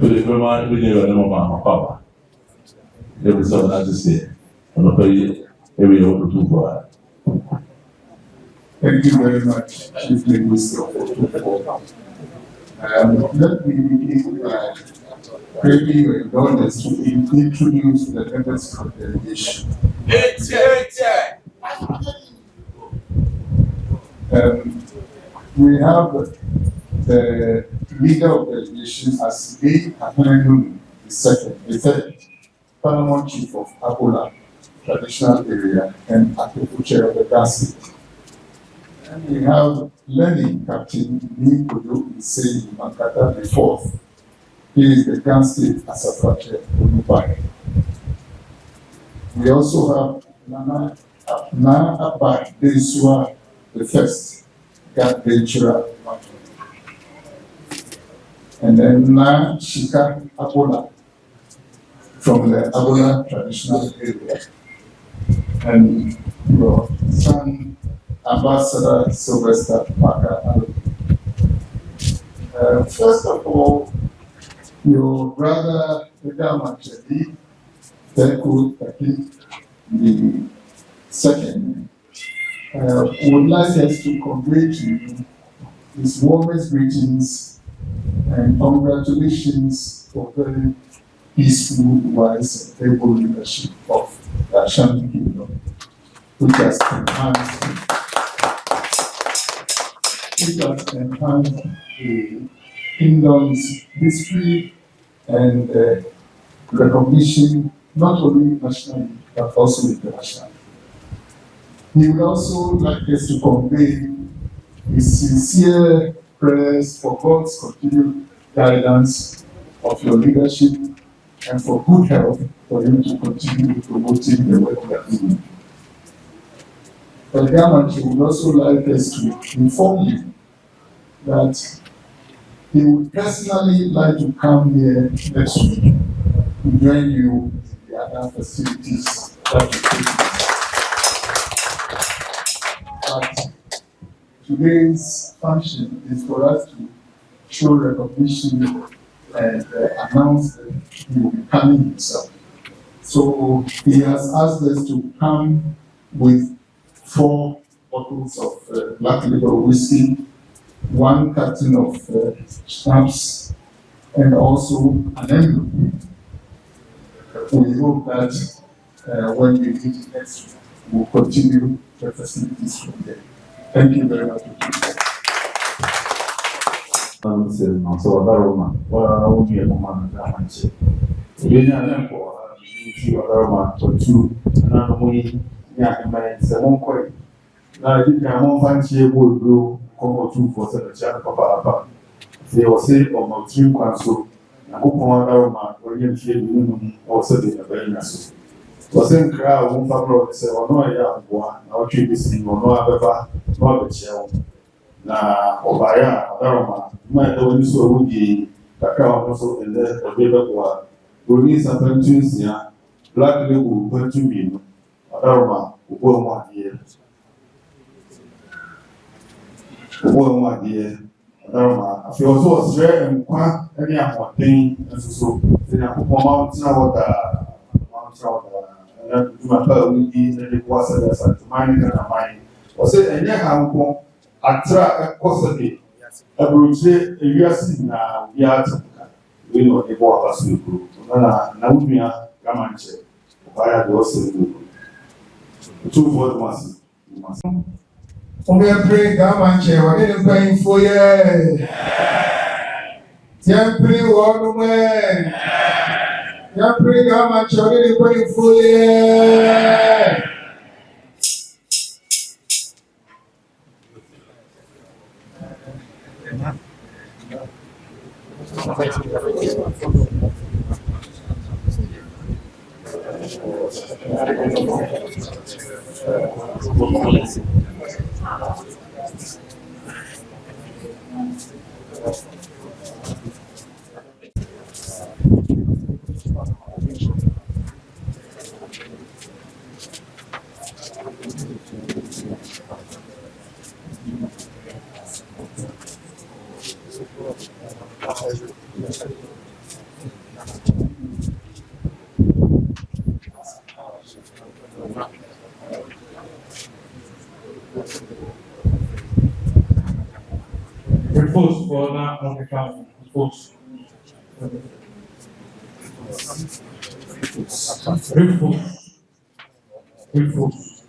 Vraiment, we never know my papa. Every son has to say, I'm not paying every other two for. Thank you very much, Chief Minister. Let me begin by craving your indulgence to introduce the members of the delegation. We have the leader of the delegation as Asantehene the third, Paramount Chief of Abola Traditional Area and Active Chair of the Council. And we have learning Captain Nikodo Nsei Mankata the fourth. He is the Ghana State Asafate Olubai. We also have Nana Abai Derisua the first, Ghana Ventura. And then Na Shika Abola from the Abola Traditional Area. And your son, Ambassador Sylvester Parker. First of all, your brother, Mantse, the second, would like us to convey to you his warmest greetings and congratulations for very peaceful, wise, and able leadership of the Ashanti Kingdom, which has enhanced the kingdom's history and recognition, not only nationally, but also internationally. He would also like us to convey his sincere prayers for God's continued guidance of your leadership and for good health for him to continue promoting the work we are doing. But Mantse would also like us to inform you that he would personally like to come here next week to join you in the other facilities that we take. But today's function is for us to show recognition and announce that he will be coming himself. So he has asked us to come with 4 bottles of black label whiskey, 1 carton of schnapps, and also an envelope. We hope that when we meet next week, we'll continue the facilities from there. Thank you very much. They will say on my team council, and who come out of my Korean also the very nice. Was in crowd, one family say, or no, I have one, or treat this thing, or no, ever, not the shell. Now, Obaya, Aroma, my own so would be Kakao also in the paper one. We need some pensions, yeah, black label, pension beam, Aroma, one year. 1 year. If you also swear and quack any of what thing, and so, then I put my mouth now and do my pearl will be the was at mine and mine. Or say, and yet I'm going to attract a cosity. A brute, a year now, we are we know the board as we go. Naumia, Gamanche, via the also 2 for once. We are praying, Mantse, what are you praying for? Simply one way. You praying, Mantse, what are you praying for? Repose for now on the count. Repose. Repose. Repose.